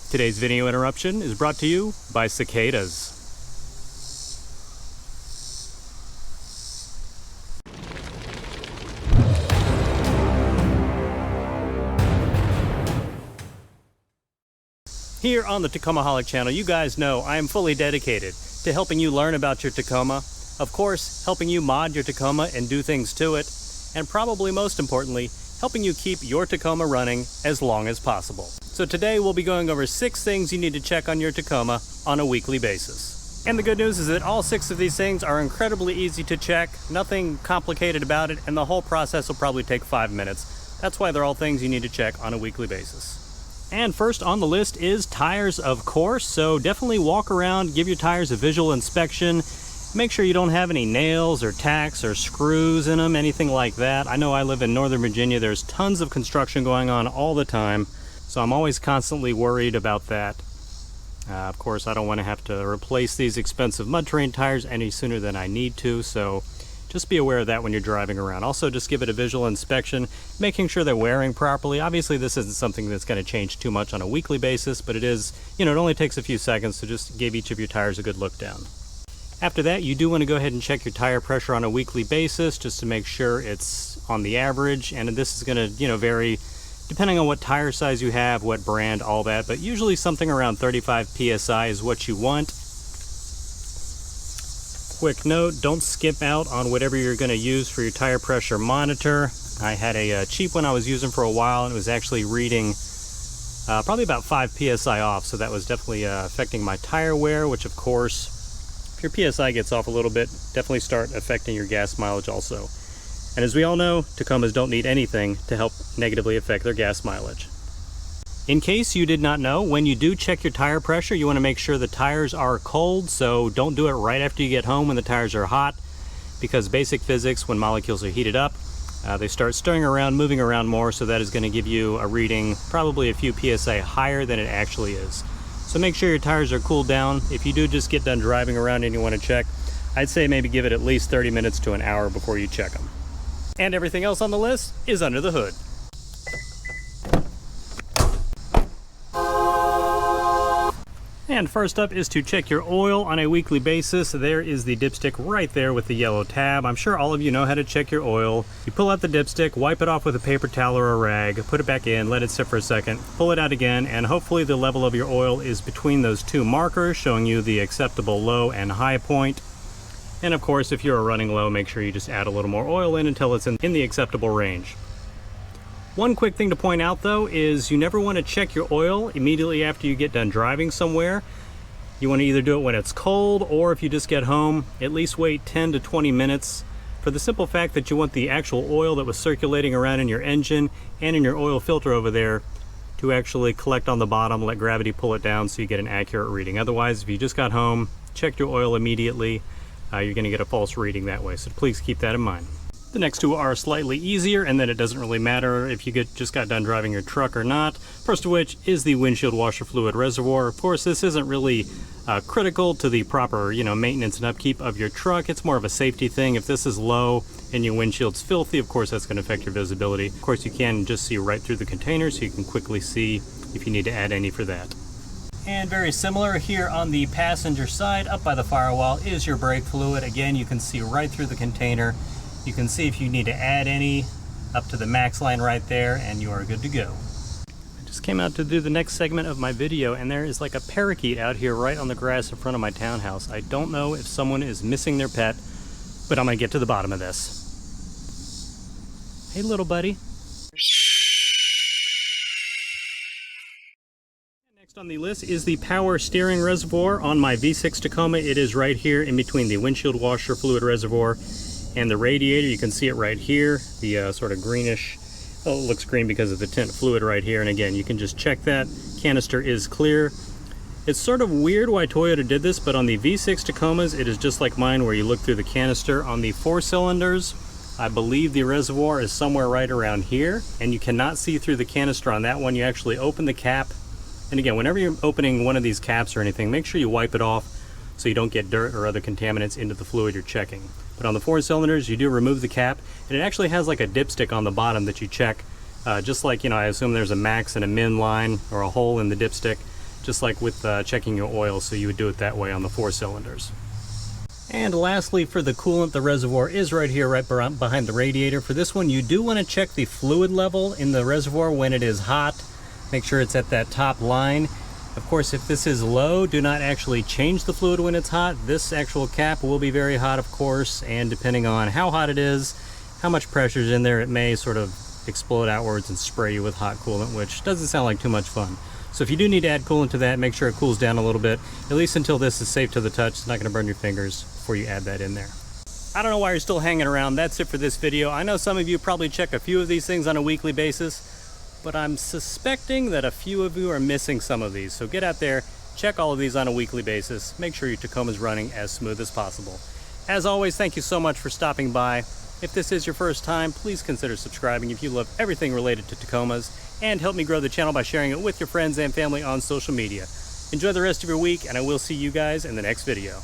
Today's video interruption is brought to you by cicadas. Here on the Tacomaholic channel, you guys know I am fully dedicated to helping you learn about your Tacoma, of course, helping you mod your Tacoma and do things to it, and probably most importantly, helping you keep your Tacoma running as long as possible. So today we'll be going over 6 things you need to check on your Tacoma on a weekly basis. And the good news is that all 6 of these things are incredibly easy to check, nothing complicated about it, and the whole process will probably take 5 minutes. That's why they're all things you need to check on a weekly basis. And first on the list is tires, of course, so definitely walk around, give your tires a visual inspection. Make sure you don't have any nails or tacks or screws in them, anything like that. I know I live in Northern Virginia. There's tons of construction going on all the time, so I'm always constantly worried about that. Of course, I don't want to have to replace these expensive mud terrain tires any sooner than I need to, so just be aware of that when you're driving around. Also, just give it a visual inspection, making sure they're wearing properly. Obviously, this isn't something that's going to change too much on a weekly basis, but it is, it only takes a few seconds to just give each of your tires a good look down. After that, you do want to go ahead and check your tire pressure on a weekly basis just to make sure it's on the average, and this is going to, vary depending on what tire size you have, what brand, all that, but usually something around 35 psi is what you want. Quick note, don't skip out on whatever you're going to use for your tire pressure monitor. I had a cheap one I was using for a while, and it was actually reading probably about 5 psi off, so that was definitely affecting my tire wear, which of course, if your PSI gets off a little bit, definitely start affecting your gas mileage also. And as we all know, Tacomas don't need anything to help negatively affect their gas mileage. In case you did not know, when you do check your tire pressure, you want to make sure the tires are cold, so don't do it right after you get home when the tires are hot, because basic physics, when molecules are heated up, they start stirring around, moving around more, so that is going to give you a reading probably a few PSI higher than it actually is. So make sure your tires are cooled down. If you do just get done driving around and you want to check, I'd say maybe give it at least 30 minutes to an hour before you check them. And everything else on the list is under the hood. And first up is to check your oil on a weekly basis. There is the dipstick right there with the yellow tab. I'm sure all of you know how to check your oil. You pull out the dipstick, wipe it off with a paper towel or a rag, put it back in, let it sit for a second, pull it out again, and hopefully the level of your oil is between those 2 markers, showing you the acceptable low and high point. And of course, if you're running low, make sure you just add a little more oil in until it's in the acceptable range. One quick thing to point out though is you never want to check your oil immediately after you get done driving somewhere. You want to either do it when it's cold, or if you just get home, at least wait 10 to 20 minutes for the simple fact that you want the actual oil that was circulating around in your engine and in your oil filter over there to actually collect on the bottom, let gravity pull it down so you get an accurate reading. Otherwise, if you just got home, check your oil immediately, you're going to get a false reading that way, so please keep that in mind. The next 2 are slightly easier, and then it doesn't really matter if you just got done driving your truck or not. First of which is the windshield washer fluid reservoir. Of course, this isn't really critical to the proper, maintenance and upkeep of your truck. It's more of a safety thing. If this is low and your windshield's filthy, of course, that's going to affect your visibility. Of course, you can just see right through the container, so you can quickly see if you need to add any for that. And very similar here on the passenger side, up by the firewall, is your brake fluid. Again, you can see right through the container. You can see if you need to add any up to the max line right there, and you are good to go. I just came out to do the next segment of my video, and there is like a parakeet out here right on the grass in front of my townhouse. I don't know if someone is missing their pet, but I'm gonna get to the bottom of this. Hey, little buddy. Next on the list is the power steering reservoir on my V6 Tacoma. It is right here in between the windshield washer fluid reservoir and the radiator. You can see it right here, the sort of greenish, it looks green because of the tint fluid right here, and again, you can just check that. Canister is clear. It's sort of weird why Toyota did this, but on the V6 Tacomas, it is just like mine where you look through the canister. On the 4 cylinders, I believe the reservoir is somewhere right around here, and you cannot see through the canister on that one. You actually open the cap, and again, whenever you're opening one of these caps or anything, make sure you wipe it off so you don't get dirt or other contaminants into the fluid you're checking. But on the 4 cylinders, you do remove the cap, and it actually has like a dipstick on the bottom that you check, just like, I assume there's a max and a min line or a hole in the dipstick. just like with checking your oil, so you would do it that way on the 4 cylinders. And lastly, for the coolant, the reservoir is right here, right behind the radiator. For this one, you do want to check the fluid level in the reservoir when it is hot. Make sure it's at that top line. Of course, if this is low, do not actually change the fluid when it's hot. This actual cap will be very hot, of course, and depending on how hot it is, how much pressure is in there, it may sort of explode outwards and spray you with hot coolant, which doesn't sound like too much fun. So if you do need to add coolant to that, make sure it cools down a little bit, at least until this is safe to the touch. It's not going to burn your fingers before you add that in there. I don't know why you're still hanging around. That's it for this video. I know some of you probably check a few of these things on a weekly basis, but I'm suspecting that a few of you are missing some of these. So get out there, check all of these on a weekly basis. Make sure your Tacoma's running as smooth as possible. As always, thank you so much for stopping by. If this is your first time, please consider subscribing if you love everything related to Tacomas, and help me grow the channel by sharing it with your friends and family on social media. Enjoy the rest of your week, and I will see you guys in the next video.